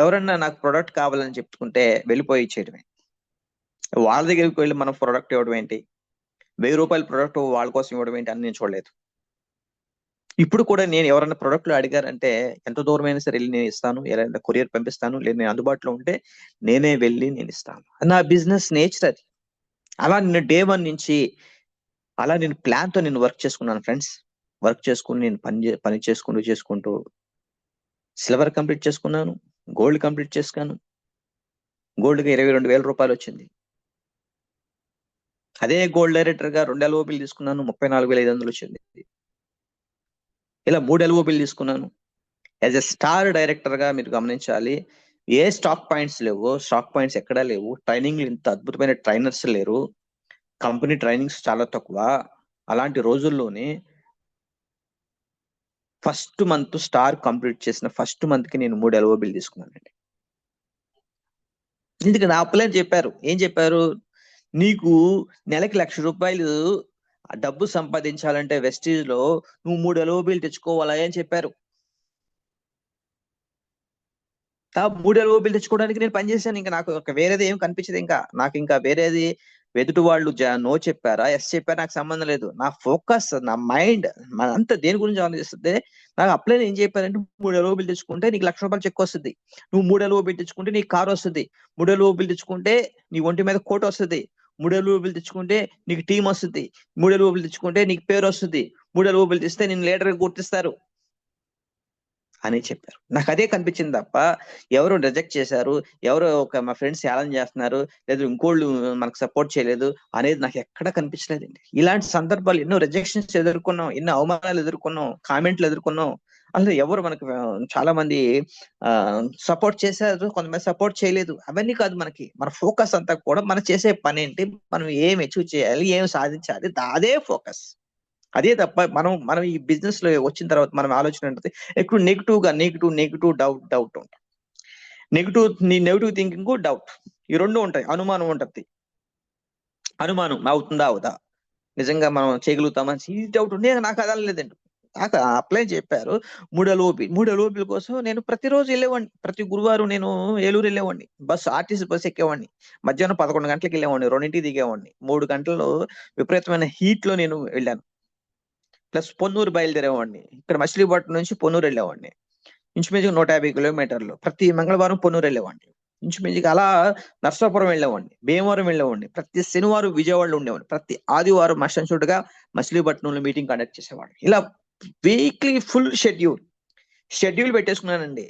ఎవరన్నా నాకు ప్రొడక్ట్ కావాలని చెప్పుకుంటే వెళ్ళిపోయి ఇచ్చేయడమే. వాళ్ళ దగ్గరికి వెళ్ళి మనం ప్రొడక్ట్ ఇవ్వడం ఏంటి, 1000 రూపాయల ప్రొడక్ట్ వాళ్ళ కోసం ఇవ్వడం ఏంటి అని నేను చూడలేదు. ఇప్పుడు కూడా నేను ఎవరైనా ప్రొడక్ట్లు అడిగారంటే ఎంత దూరమైనా సరే వెళ్ళి నేను ఇస్తాను, ఎలా కొరియర్ పంపిస్తాను, లేదా నేను అందుబాటులో ఉంటే నేనే వెళ్ళి నేను ఇస్తాను. నా బిజినెస్ నేచర్ అది. అలా నేను డే 1 నుంచి అలా నేను ప్లాన్ తో నేను వర్క్ చేసుకున్నాను ఫ్రెండ్స్. వర్క్ చేసుకుని నేను పని చేసుకుంటూ సిల్వర్ కంప్లీట్ చేసుకున్నాను, గోల్డ్ కంప్లీట్ చేసుకున్నాను. గోల్డ్కి 22,000 రూపాయలు వచ్చింది. అదే గోల్డ్ డైరెక్టర్ గా 2 LOBలు తీసుకున్నాను, 34,500 వచ్చింది. ఇలా 3 LOBలు తీసుకున్నాను. యాజ్ ఎ స్టార్ డైరెక్టర్ గా మీరు గమనించాలి, ఏ స్టాక్ పాయింట్స్ లేవు, స్టాక్ పాయింట్స్ ఎక్కడా లేవు, ట్రైనింగ్ ఇంత అద్భుతమైన ట్రైనర్స్ లేరు, కంపెనీ ట్రైనింగ్స్ చాలా తక్కువ. అలాంటి రోజుల్లోనే ఫస్ట్ మంత్ స్టార్ కంప్లీట్ చేసిన ఫస్ట్ మంత్ కి నేను 3 LOBలు తీసుకున్నానండి. ఎందుకంటే నా అప్లైన్ చెప్పారు, ఏం చెప్పారు, నీకు నెలకి 1,00,000 రూపాయలు డబ్బు సంపాదించాలంటే వెస్టీజ్ లో నువ్వు 3 LOBలు తెచ్చుకోవాలా అని చెప్పారు. 3 ఏళ్ళు ఓపిక తెచ్చుకోవడానికి నేను పనిచేశాను. ఇంకా నాకు ఒక వేరేది ఏం కనిపించదు. నాకు ఇంకా వేరేది ఎదుటి వాళ్ళు నో చెప్పారా, ఎస్ చెప్పారా నాకు సంబంధం లేదు. నా ఫోకస్, నా మైండ్ అంతా దేని గురించి ఆలోచిస్తుంది. నాకు అప్లై ఏం చెప్పారంటే 3 ఏళ్ళు ఓపిక తెచ్చుకుంటే నీకు ₹1,00,000 చెక్ వస్తుంది. నువ్వు 3 ఏళ్ళు ఓపిక తెచ్చుకుంటే నీకు కారు వస్తుంది. 3 ఏళ్ళు ఓపిక తెచ్చుకుంటే నీ ఒంటి మీద కోట్ వస్తుంది. 3 ఏళ్ళు ఓపిక తెచ్చుకుంటే నీకు టీం వస్తుంది. 3 ఏళ్ళు ఓపిక తెచ్చుకుంటే నీకు పేరు వస్తుంది. 3 ఏళ్ళు ఓపిక తెస్తే నేను లీడర్ గుర్తిస్తారు అని చెప్పారు. నాకు అదే కనిపించింది తప్ప ఎవరు రిజెక్ట్ చేశారు, ఎవరు మా ఫ్రెండ్స్ ఛాలెంజ్ చేస్తున్నారు, లేదా ఇంకోళ్ళు మనకు సపోర్ట్ చేయలేదు అనేది నాకు ఎక్కడ కనిపించలేదండి. ఇలాంటి సందర్భాలు ఎన్నో రిజెక్షన్స్ ఎదుర్కొన్నాం, ఎన్నో అవమానాలు ఎదుర్కొన్నాం, కామెంట్లు ఎదుర్కొన్నాం. అసలు ఎవరు మనకు చాలా మంది సపోర్ట్ చేశారు, కొంతమంది సపోర్ట్ చేయలేదు. అవన్నీ కాదు, మన ఫోకస్ అంతా కూడా మనం చేసే పని ఏంటి, మనం ఏం అచీవ్ చేయాలి, ఏం సాధించాలి, అదే ఫోకస్. అదే తప్ప మనం ఈ బిజినెస్ లో వచ్చిన తర్వాత మనం ఆలోచన ఉంటుంది ఎక్కువ నెగిటివ్ డౌట్ ఉంటాం. నెగిటివ్ థింకింగ్, డౌట్, ఈ రెండు ఉంటాయి. అనుమానం ఉంటుంది. అనుమానం అవుతుందా అవుదా, నిజంగా మనం చేయగలుగుతామా, ఈ డౌట్ ఉంది. నాకు అలా లేదండి. నాకు అప్లై చెప్పారు 3 ఏళ్ళు కోసం నేను ప్రతిరోజు వెళ్ళేవాడిని. ప్రతి గురువారం నేను ఏలూరు వెళ్ళేవాడిని. ఆర్టీసీ బస్ ఎక్కేవాడిని. మధ్యాహ్నం 11 గంటలకు వెళ్ళేవాడిని, 2ంటికి దిగేవాడిని. 3 గంటలు విపరీతమైన హీట్ లో నేను వెళ్ళాను. ప్లస్ పొన్నూరు బయలుదేరేవాడిని. ఇక్కడ మచిలీపట్నం నుంచి పొన్నూరు వెళ్ళేవాడిని. ఇంచుమించుగా 150 కిలోమీటర్లు. ప్రతి మంగళవారం పొన్నూరు వెళ్ళేవాడిని. ఇంచుమించుగా అలా నర్సాపురం వెళ్ళేవాడిని, భీమవరం వెళ్ళేవాడిని. ప్రతి శనివారం విజయవాడలో ఉండేవాడిని. ప్రతి ఆదివారం మస్టన్షూట్గా మచిలీపట్నంలో మీటింగ్ కండక్ట్ చేసేవాడిని. ఇలా వీక్లీ ఫుల్ షెడ్యూల్ పెట్టేసుకున్నానండి.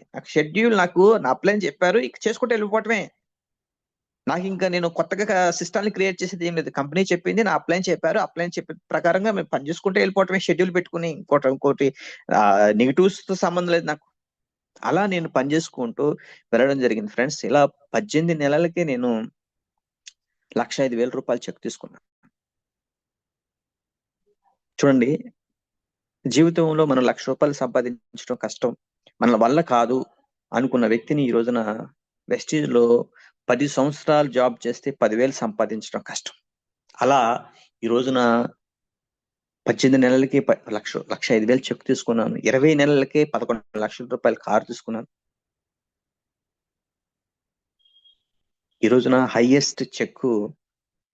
నాకు నా అప్లై చెప్పారు, ఇక చేసుకుంటే వెళ్ళిపోవటమే. నాకు ఇంకా నేను కొత్తగా సిస్టమ్ని క్రియేట్ చేసేది ఏం లేదు. కంపెనీ చెప్పింది, నా అప్లై చెప్పారు, అప్లై చెప్పిన ప్రకారంగా మేము పని చేసుకుంటే వెళ్ళిపోవటమే. షెడ్యూల్ పెట్టుకుని ఇంకోటి నెగిటివ్స్ తో సంబంధం లేదు నాకు. అలా నేను పని చేసుకుంటూ వెళ్ళడం జరిగింది ఫ్రెండ్స్. ఇలా 18 నెలలకే నేను ₹1,05,000 చెక్ తీసుకున్నాను. చూడండి, జీవితంలో మనం ₹1,00,000 సంపాదించడం కష్టం, మన వల్ల కాదు అనుకున్న వ్యక్తిని ఈ రోజున వెస్టీజ్ లో 10 సంవత్సరాలు జాబ్ చేస్తే 10,000 సంపాదించడం కష్టం. అలా ఈ రోజున 18 నెలలకి ₹1,05,000 చెక్ తీసుకున్నాను. 20 నెలలకే ₹11,00,000 కారు తీసుకున్నాను. ఈ రోజున హైయెస్ట్ చెక్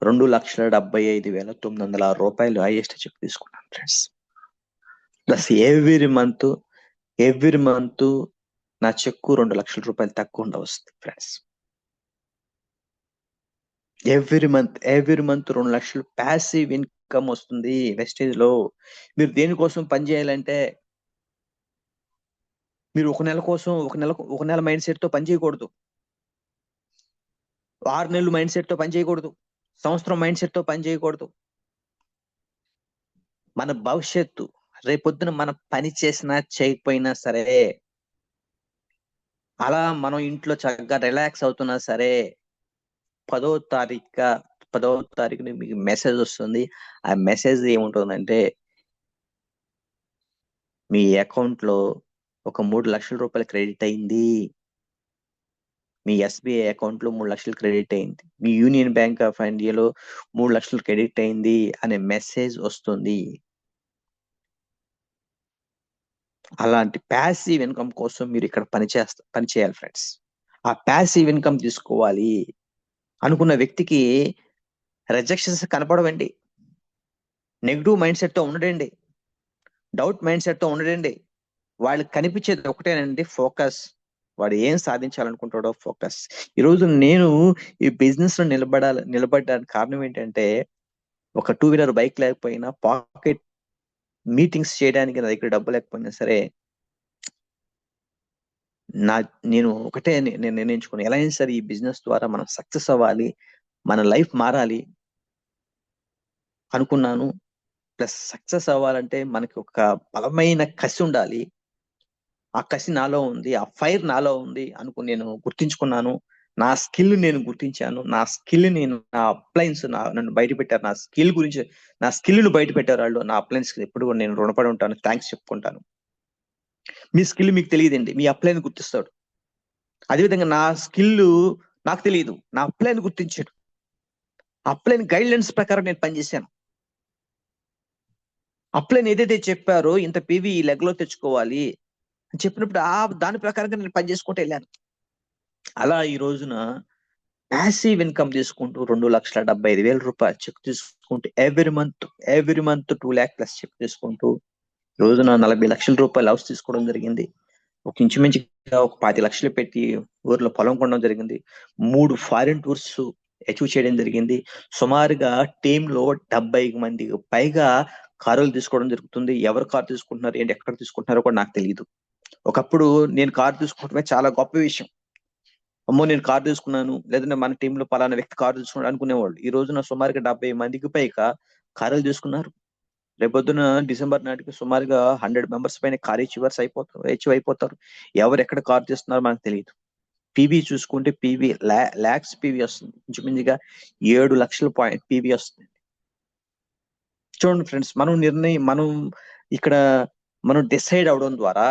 ₹2,75,906 హైయెస్ట్ చెక్ తీసుకున్నాను ఫ్రెండ్స్. ప్లస్ ఎవ్రీ మంత్ నా చెక్కు ₹2,00,000 తక్కువ వస్తుంది friends. Every month 2,00,000 passive income వస్తుంది వెస్టేజ్ లో. మీరు దేనికోసం పని చేయాలంటే, మీరు ఒక నెల మైండ్ సెట్ తో పని చేయకూడదు. 6 నెలలు మైండ్ సెట్ తో పని చేయకూడదు. సంవత్సరం మైండ్ సెట్ తో పని చేయకూడదు. మన భవిష్యత్తు, రేపొద్దున మనం పని చేసినా చేయకపోయినా సరే, అలా మనం ఇంట్లో చక్కగా రిలాక్స్ అవుతున్నా సరే, 10వ తారీఖుని మీకు మెసేజ్ వస్తుంది. ఆ మెసేజ్ ఏముంటుందంటే, మీ అకౌంట్ లో ఒక ₹3,00,000 క్రెడిట్ అయింది, మీ ఎస్బీఐ అకౌంట్ లో 3,00,000 క్రెడిట్ అయింది, మీ యూనియన్ బ్యాంక్ ఆఫ్ ఇండియాలో 3,00,000 క్రెడిట్ అయింది అనే మెసేజ్ వస్తుంది. అలాంటి ప్యాసివ్ ఇన్కమ్ కోసం మీరు ఇక్కడ పని చేయాలి ఫ్రెండ్స్. ఆ ప్యాసివ్ ఇన్కమ్ తీసుకోవాలి అనుకున్న వ్యక్తికి రిజెక్షన్స్ కనపడవండి. నెగిటివ్ మైండ్ సెట్ తో ఉండడండి, డౌట్ మైండ్ సెట్ తో ఉండడండి. వాళ్ళకి కనిపించేది ఒకటేనండి, ఫోకస్. వాడు ఏం సాధించాలనుకుంటాడో ఫోకస్. ఈరోజు నేను ఈ బిజినెస్ లో నిలబడడానికి కారణం ఏంటంటే, ఒక 2 వీలర్ బైక్ లేకపోయినా, పాకెట్ మీటింగ్స్ చేయడానికి నా దగ్గర డబ్బు లేకపోయినా సరే, నేను ఒకటే నేను నిర్ణయించుకుని, ఎలా అయినా సరే ఈ బిజినెస్ ద్వారా మనం సక్సెస్ అవ్వాలి, మన లైఫ్ మారాలి అనుకున్నాను. ప్లస్ సక్సెస్ అవ్వాలంటే మనకి ఒక బలమైన కసి ఉండాలి. ఆ కసి నాలో ఉంది, ఆ ఫైర్ నాలో ఉంది అనుకుని నేను గుర్తించుకున్నాను. నా స్కిల్ నేను గుర్తించాను. నా అప్లయన్స్ నన్ను బయట పెట్టారు. నా స్కిల్ ను బయట పెట్టారు వాళ్ళు. నా అప్లయన్స్ ఎప్పుడు కూడా నేను రుణపడి ఉంటాను, థ్యాంక్స్ చెప్పుకుంటాను. మీ స్కిల్ మీకు తెలియదండి, మీ అప్లైన్ గుర్తిస్తాడు. అదేవిధంగా నా స్కిల్ నాకు తెలియదు, నా అప్లైన్ గుర్తించాడు. అప్లైన్ గైడ్ లైన్స్ ప్రకారం నేను పనిచేశాను. అప్లైన్ ఏదైతే చెప్పారో, ఇంత పీవీ ఈ లెగ్ లో తెచ్చుకోవాలి అని చెప్పినప్పుడు దాని ప్రకారంగా నేను పని చేసుకుంటూ వెళ్ళాను. అలా ఈ రోజున ప్యాసివ్ ఇన్కమ్ తీసుకుంటూ 2,75,000 చెక్ తీసుకుంటూ ఎవ్రీ మంత్ 2 lakh+ చెక్ తీసుకుంటూ రోజున 40 లక్షల రూపాయలు హౌస్ తీసుకోవడం జరిగింది. ఒక ఇంచుమించుగా ఒక 25 లక్షలు పెట్టి ఊర్లో పొలం కొనడం జరిగింది. 3 ఫారిన్ టూర్స్ అచీవ్ చేయడం జరిగింది. సుమారుగా టీంలో 70 మందికి పైగా కారులు తీసుకోవడం జరుగుతుంది. ఎవరు కారు తీసుకుంటున్నారు ఏంటి ఎక్కడ తీసుకుంటున్నారో కూడా నాకు తెలియదు. ఒకప్పుడు నేను కారు తీసుకోవడమే చాలా గొప్ప విషయం. అమ్మో నేను కారు తీసుకున్నాను, లేదంటే మన టీంలో పలానా వ్యక్తి కారు తీసుకున్నాడు అనుకునేవాళ్ళు. ఈ రోజున సుమారుగా 70 మందికి పైగా కారులు తీసుకున్నారు. రేపొద్దున డిసెంబర్ నాటికి సుమారుగా 100 మెంబర్స్ పైన కార్ అచీవ్ అయిపోతారు. ఎవరు ఎక్కడ కార్ తీస్తున్నారో మనకు తెలియదు. పీవీ చూసుకుంటే పీవీ లాక్స్ పీవీ వస్తుంది. ఇంచుమించుగా 7 లక్షల పీవీ వస్తుంది. చూడండి ఫ్రెండ్స్, మనం ఇక్కడ మనం డిసైడ్ అవడం ద్వారా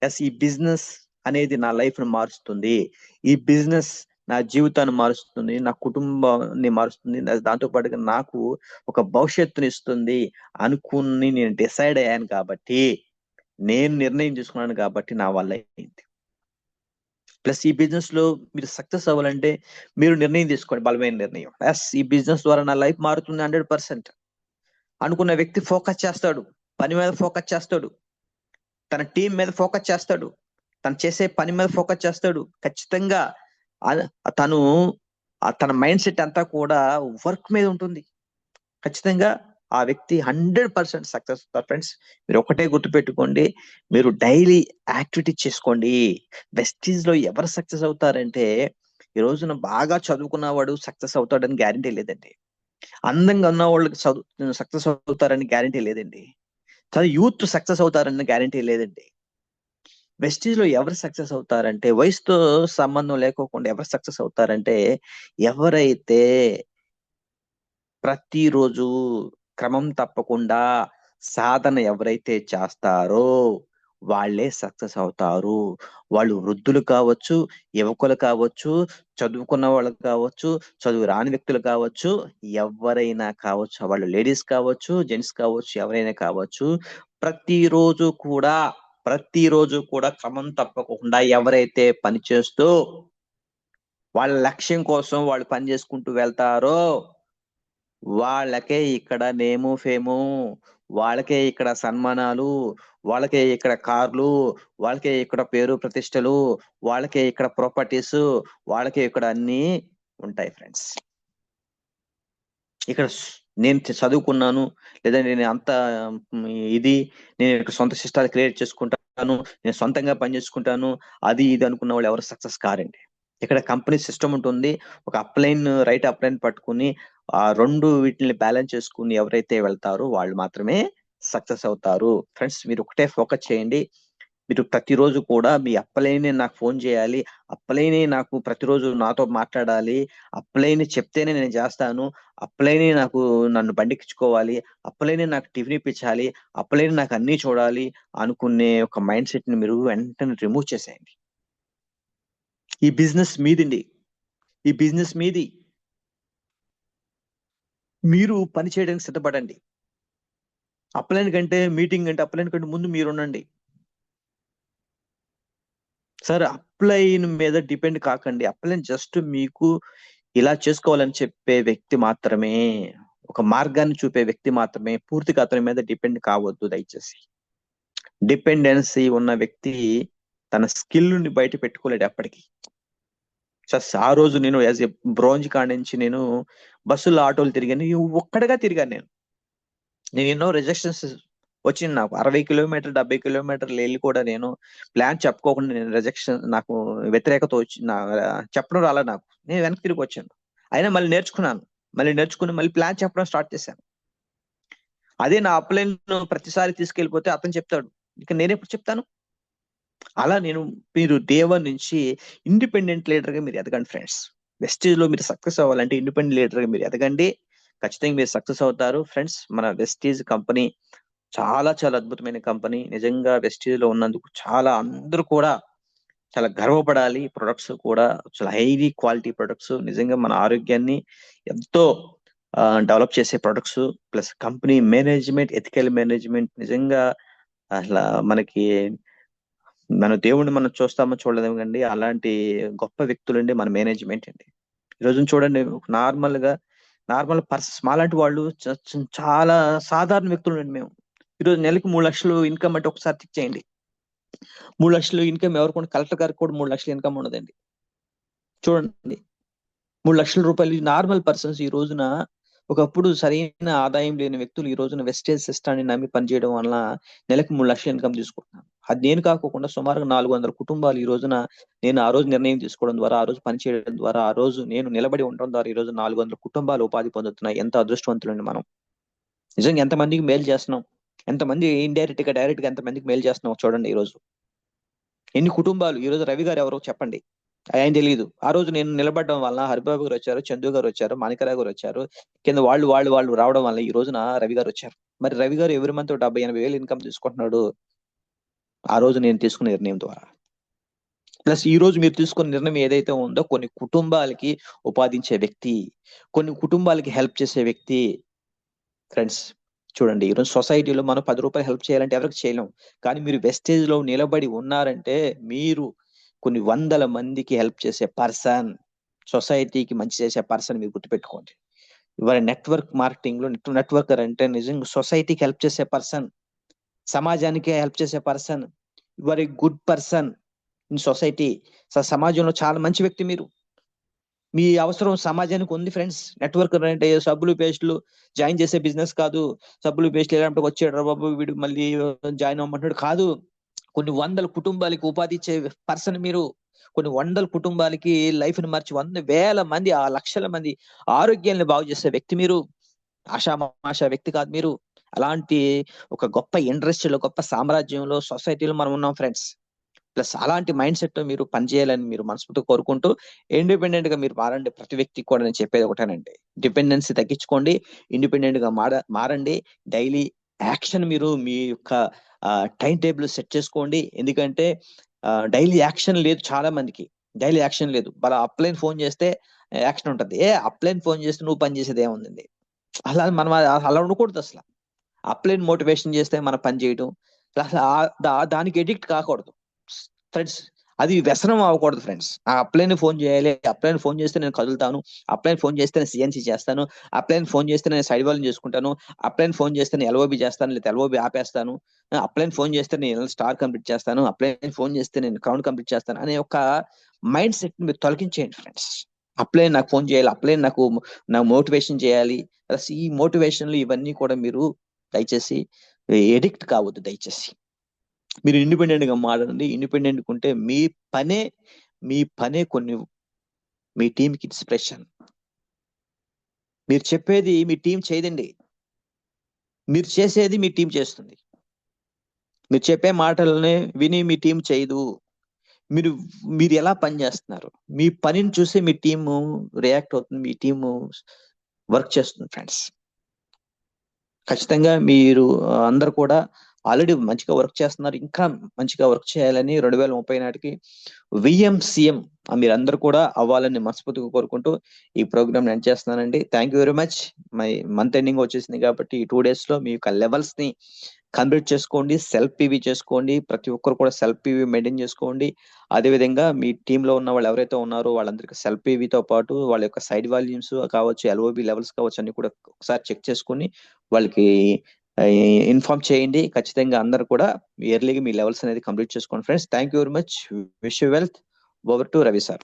ఎస్ ఈ బిజినెస్ అనేది నా లైఫ్ ని మారుస్తుంది, ఈ బిజినెస్ నా జీవితాన్ని మారుస్తుంది, నా కుటుంబాన్ని మారుస్తుంది, దాంతో పాటుగా నాకు ఒక భవిష్యత్తుని ఇస్తుంది అనుకుని నేను డిసైడ్ అయ్యాను కాబట్టి, నేను నిర్ణయం తీసుకున్నాను కాబట్టి నా వల్ల అయింది. ప్లస్ ఈ బిజినెస్ లో మీరు సక్సెస్ అవ్వాలంటే మీరు నిర్ణయం తీసుకోండి, బలమైన నిర్ణయం. ఎస్ ఈ బిజినెస్ ద్వారా నా లైఫ్ మారుతుంది 100%. అనుకున్న వ్యక్తి ఫోకస్ చేస్తాడు, పని మీద ఫోకస్ చేస్తాడు, తన టీం మీద ఫోకస్ చేస్తాడు, తను చేసే పని మీద ఫోకస్ చేస్తాడు. ఖచ్చితంగా తను తన మైండ్ సెట్ అంతా కూడా వర్క్ మీద ఉంటుంది. ఖచ్చితంగా ఆ వ్యక్తి 100% సక్సెస్ అవుతారు. ఫ్రెండ్స్, మీరు ఒకటే గుర్తుపెట్టుకోండి, మీరు డైలీ యాక్టివిటీ చేసుకోండి. వెస్టీజ్ లో ఎవరు సక్సెస్ అవుతారంటే, ఈ రోజున బాగా చదువుకున్నవాడు సక్సెస్ అవుతాడని గ్యారంటీ లేదండి. అందంగా ఉన్న వాళ్ళకి సక్సెస్ అవుతారని గ్యారంటీ లేదండి. యూత్ సక్సెస్ అవుతారని గ్యారంటీ లేదండి. వెస్టీజ్ లో ఎవరు సక్సెస్ అవుతారంటే, వయసుతో సంబంధం లేకోకుండా ఎవరు సక్సెస్ అవుతారంటే, ఎవరైతే ప్రతిరోజు క్రమం తప్పకుండా సాధన ఎవరైతే చేస్తారో వాళ్ళే సక్సెస్ అవుతారు. వాళ్ళు వృద్ధులు కావచ్చు, యువకులు కావచ్చు, చదువుకున్న వాళ్ళు కావచ్చు, చదువు రాని వ్యక్తులు కావచ్చు, ఎవరైనా కావచ్చు, వాళ్ళు లేడీస్ కావచ్చు, జెంట్స్ కావచ్చు, ఎవరైనా కావచ్చు. ప్రతిరోజు కూడా క్రమం తప్పకుండా ఎవరైతే పని చేస్తూ వాళ్ళ లక్ష్యం కోసం వాళ్ళు పని చేసుకుంటూ వెళ్తారో వాళ్ళకే ఇక్కడ నేము ఫేము, వాళ్ళకే ఇక్కడ సన్మానాలు, వాళ్ళకే ఇక్కడ కార్లు, వాళ్ళకే ఇక్కడ పేరు ప్రతిష్టలు, వాళ్ళకే ఇక్కడ ప్రాపర్టీస్, వాళ్ళకే ఇక్కడ అన్ని ఉంటాయి. ఫ్రెండ్స్, ఇక్కడ నేను చదువుకున్నాను, లేదా నేను అంత ఇది నేను ఇక్కడ సొంత సిస్టాలు క్రియేట్ చేసుకుంటాను, నేను సొంతంగా పని చేసుకుంటాను, అది ఇది అనుకున్న వాళ్ళు ఎవరు సక్సెస్ కారండి. ఇక్కడ కంపెనీ సిస్టమ్ ఉంటుంది. ఒక రైట్ అప్లైన్ పట్టుకుని ఆ వీటిని బ్యాలెన్స్ చేసుకుని ఎవరైతే వెళ్తారో వాళ్ళు మాత్రమే సక్సెస్ అవుతారు. ఫ్రెండ్స్, మీరు ఒకటే ఫోకస్ చేయండి. మీరు ప్రతిరోజు కూడా మీ అప్పలైనే నాకు ఫోన్ చేయాలి, అప్పలైనే నాకు ప్రతిరోజు నాతో మాట్లాడాలి, అప్పలైనే చెప్తేనే నేను చేస్తాను, అప్పలైనే నన్ను బండికిచ్చుకోవాలి, అప్పలైనే నాకు టిఫిన్ ఇప్పించాలి, అప్పలైనే నాకు అన్ని చూడాలి అనుకునే ఒక మైండ్ సెట్ ని మీరు వెంటనే రిమూవ్ చేసేయండి. ఈ బిజినెస్ మీదండి, ఈ బిజినెస్ మీది. మీరు పని చేయడానికి సిద్ధపడండి. అప్లైన్ కంటే ముందు మీరు ఉండండి. సార్, అప్లైన్ మీద డిపెండ్ కాకండి. అప్లైన్ జస్ట్ మీకు ఇలా చేసుకోవాలని చెప్పే వ్యక్తి మాత్రమే, ఒక మార్గాన్ని చూపే వ్యక్తి మాత్రమే. పూర్తిగా అతని మీద డిపెండ్ కావద్దు దయచేసి. డిపెండెన్సీ ఉన్న వ్యక్తి తన స్కిల్ ని బయట పెట్టుకోలేడు ఎప్పటికీ. ఆ రోజు నేను యాజ్ ఎ బ్రోంజ్ కాడి నుంచి నేను బస్సులో ఆటోలు తిరిగాను, ఒక్కడిగా తిరిగాను. నేను ఎన్నో రిజెక్షన్స్ వచ్చింది నాకు. 60 కిలోమీటర్ 70 కిలోమీటర్లు వెళ్ళి కూడా నేను ప్లాన్ చెప్పుకోకుండా నేను నాకు వ్యతిరేకత వచ్చి చెప్పడం రాలే నాకు. నేను వెనక్కి తిరిగి వచ్చాను. అయినా మళ్ళీ నేర్చుకుని మళ్ళీ ప్లాన్ చెప్పడం స్టార్ట్ చేశాను. అదే నా అప్లైన్ ప్రతిసారి తీసుకెళ్ళిపోతే అతను చెప్తాడు, ఇక నేనెప్పుడు చెప్తాను? అలా మీరు డే 1 నుంచి ఇండిపెండెంట్ లీడర్ గా మీరు ఎదగండి ఫ్రెండ్స్. వెస్టేజ్ లో మీరు సక్సెస్ అవ్వాలంటే ఇండిపెండెంట్ లీడర్ గా మీరు ఎదగండి. ఖచ్చితంగా మీరు సక్సెస్ అవుతారు. ఫ్రెండ్స్, మన వెస్టేజ్ కంపెనీ చాలా చాలా అద్భుతమైన కంపెనీ. నిజంగా వెస్టేజ్ లో ఉన్నందుకు అందరూ కూడా చాలా గర్వపడాలి. ప్రొడక్ట్స్ కూడా చాలా హైలీ క్వాలిటీ ప్రొడక్ట్స్, నిజంగా మన ఆరోగ్యాన్ని ఎంతో డెవలప్ చేసే products. Plus company management, ethical management నిజంగా అసలు మనకి మన దేవుణ్ణి మనం చూస్తామో చూడలేము కండి, అలాంటి గొప్ప వ్యక్తులండి మన మేనేజ్మెంట్ అండి. ఈ రోజున చూడండి, నార్మల్ పర్సన్స్ మాలాంటి వాళ్ళు చాలా సాధారణ వ్యక్తులు అండి మేము. ఈరోజు నెలకి 3 లక్షలు ఇన్కమ్ అంటే ఒకసారి చెక్ చేయండి. 3 లక్షలు ఇన్కమ్ ఎవరికి, కలెక్టర్ గారికి కూడా 3 లక్షలు ఇన్కమ్ ఉండదండి. చూడండి, 3 లక్షల రూపాయలు నార్మల్ పర్సన్స్ ఈ రోజున, ఒకప్పుడు సరైన ఆదాయం లేని వ్యక్తులు ఈ రోజున వెస్టేజ్ సిస్టాన్ని నమ్మి పనిచేయడం వలన నెలకు 3 లక్షలు ఇన్కమ్ తీసుకుంటున్నాను. అది నేను కాకుండా సుమారుగా 400 కుటుంబాలు ఈ రోజున, నేను ఆ రోజు నిర్ణయం తీసుకోవడం ద్వారా, ఆ రోజు పనిచేయడం ద్వారా, ఆ రోజు నేను నిలబడి ఉండడం ద్వారా ఈ రోజు 400 కుటుంబాలు ఉపాధి పొందుతున్నాయి. ఎంత అదృష్టవంతులండి మనం. నిజంగా ఎంతమందికి మేలు చేస్తున్నాం, ఎంతమంది ఇండైరెక్ట్ గా డైరెక్ట్ గా ఎంతమందికి మేలు చేస్తున్నాం చూడండి. ఈ రోజు ఎన్ని కుటుంబాలు, ఈ రోజు రవి గారు ఎవరో చెప్పండి, ఆయన తెలియదు. ఆ రోజు నేను నిలబడడం వల్ల హరిబాబు గారు వచ్చారు, చందు గారు వచ్చారు, మాణికరావు గారు వచ్చారు, కింద వాళ్ళు రావడం వల్ల ఈ రోజున రవి గారు వచ్చారు. మరి రవి గారు ఎవరి మంత్ 70-80 వేలు ఇన్కమ్ తీసుకుంటున్నాడు ఆ రోజు నేను తీసుకున్న నిర్ణయం ద్వారా. ప్లస్ ఈ రోజు మీరు తీసుకున్న నిర్ణయం ఏదైతే ఉందో, కొన్ని కుటుంబాలకి ఉపాధించే వ్యక్తి, కొన్ని కుటుంబాలకి హెల్ప్ చేసే వ్యక్తి. ఫ్రెండ్స్ చూడండి, ఈరోజు సొసైటీలో మనం 10 రూపాయలు హెల్ప్ చేయాలంటే ఎవరికి చేయలేం. కానీ మీరు వెస్టేజ్ లో నిలబడి ఉన్నారంటే మీరు కొన్ని వందల మందికి హెల్ప్ చేసే పర్సన్, సొసైటీకి మంచి చేసే పర్సన్ మీరు గుర్తుపెట్టుకోండి. ఇవాళ నెట్వర్క్ మార్కెటింగ్ లో నెట్వర్కర్ అంటే నిజంగా సొసైటీకి హెల్ప్ చేసే పర్సన్, సమాజానికి హెల్ప్ చేసే person, your a good person in society. సమాజంలో చాలా మంచి వ్యక్తి మీరు. మీ అవసరం సమాజానికి ఉంది ఫ్రెండ్స్. నెట్వర్కర్ అంటే సబ్బులు పేస్టులు జాయిన్ చేసే బిజినెస్ కాదు. సబ్బులు పేస్టులు ఎలాంటి వచ్చాడు బాబు వీడు మళ్ళీ జాయిన్ అవ్వమంటాడు కాదు. కొన్ని వందల కుటుంబాలకి ఉపాధి ఇచ్చే పర్సన్ మీరు. కొన్ని వందల కుటుంబాలకి లైఫ్ ని మార్చి 100,000 మంది, ఆ లక్షల మంది ఆరోగ్యాన్ని బాగు చేసే వ్యక్తి మీరు. ఆషామాషా వ్యక్తి కాదు మీరు. అలాంటి ఒక గొప్ప ఇండస్ట్రీలో, గొప్ప సామ్రాజ్యంలో, సొసైటీలో మనం ఉన్నాం ఫ్రెండ్స్. ప్లస్ అలాంటి మైండ్ సెట్ తో మీరు పనిచేయాలని మీరు మనస్ఫూర్తిగా కోరుకుంటూ, ఇండిపెండెంట్ గా మీరు మారండి. ప్రతి వ్యక్తికి కూడా నేను చెప్పేది ఒకటేనండి, డిపెండెన్సీ తగ్గించుకోండి, ఇండిపెండెంట్ గా మారండి. డైలీ యాక్షన్ మీరు మీ యొక్క టైం టేబుల్ సెట్ చేసుకోండి. ఎందుకంటే డైలీ యాక్షన్ లేదు చాలా మందికి. డైలీ యాక్షన్ లేదు. వాళ్ళ అప్లైన్ ఫోన్ చేస్తే యాక్షన్ ఉంటది. అప్లైన్ ఫోన్ చేస్తే నువ్వు పని చేసేది ఏముంది? అలా మనం అలా ఉండకూడదు అసలు. అప్లైన్ మోటివేషన్ చేస్తే మన పని చేయడం, అసలు దానికి ఎడిక్ట్ కాకూడదు ఫ్రెండ్స్. అది వ్యసనం అవ్వకూడదు ఫ్రెండ్స్. ఆ అప్లైన్ ఫోన్ చేయాలి, అప్లైన్ ఫోన్ చేస్తే నేను కదులుతాను, అప్లైన్ ఫోన్ చేస్తే నేను సిఎన్సీ చేస్తాను, అప్లైన్ ఫోన్ చేస్తే నేను సైడ్ వాల్ని చేసుకుంటాను, అప్లైన్ ఫోన్ చేస్తే నేను ఎల్ఓబి చేస్తాను, లేదా ఎల్ఓబి ఆపేస్తాను, అప్లైన్ ఫోన్ చేస్తే నేను స్టార్ కంప్లీట్ చేస్తాను, అప్లైన్ ఫోన్ చేస్తే నేను క్రౌన్ కంప్లీట్ చేస్తాను అనే ఒక మైండ్ సెట్ మీరు తొలగించేయండి ఫ్రెండ్స్. అప్లైన్ నాకు ఫోన్ చేయాలి, అప్లైన్ నాకు మోటివేషన్ చేయాలి. ఈ మోటివేషన్లు ఇవన్నీ కూడా మీరు దయచేసి ఎడిక్ట్ కావద్దు. దయచేసి మీరు ఇండిపెండెంట్ గా మారండి. ఇండిపెండెంట్ ఉంటే మీ పనే కొన్ని మీ టీంకి ఇన్స్పిరేషన్. మీరు చెప్పేది మీ టీం చేయదండి, మీరు చేసేది మీ టీం చేస్తుంది. మీరు చెప్పే మాటలని విని మీ టీం చేయదు. మీరు ఎలా పని చేస్తున్నారు, మీ పనిని చూసి మీ టీము రియాక్ట్ అవుతుంది, మీ టీము వర్క్ చేస్తుంది ఫ్రెండ్స్. ఖచ్చితంగా మీరు అందరు కూడా ఆల్రెడీ మంచిగా వర్క్ చేస్తున్నారు, ఇంకా మంచిగా వర్క్ చేయాలని 2030 నాటికి విఎంసీఎం మీరందరూ కూడా అవ్వాలని మనస్ఫూర్తిగా కోరుకుంటూ ఈ ప్రోగ్రామ్ ఎండ్ చేస్తున్నానండి. Thank you very much. My month ending వచ్చేసింది కాబట్టి ఈ 2 days లో మీ యొక్క లెవెల్స్ ని కంప్లీట్ చేసుకోండి, సెల్ఫ్ పీవీ చేసుకోండి. ప్రతి ఒక్కరు కూడా సెల్ఫ్ పీవీ మెయింటైన్ చేసుకోండి. అదేవిధంగా మీ టీంలో ఉన్న వాళ్ళు ఎవరైతే ఉన్నారో వాళ్ళందరికీ సెల్ఫ్ పీవీతో పాటు వాళ్ళ యొక్క సైడ్ వాల్యూమ్స్ కావచ్చు, ఎల్ఓబి లెవెల్స్ కావచ్చు, అన్ని కూడా ఒకసారి చెక్ చేసుకుని వాళ్ళకి ఇన్ఫార్మ్ చేయండి. ఖచ్చితంగా అందరూ కూడా ఇయర్లీగా మీ లెవెల్స్ అనేది కంప్లీట్ చేసుకోండి friends. Thank you very much. Wish you wealth. Over to Ravi sir.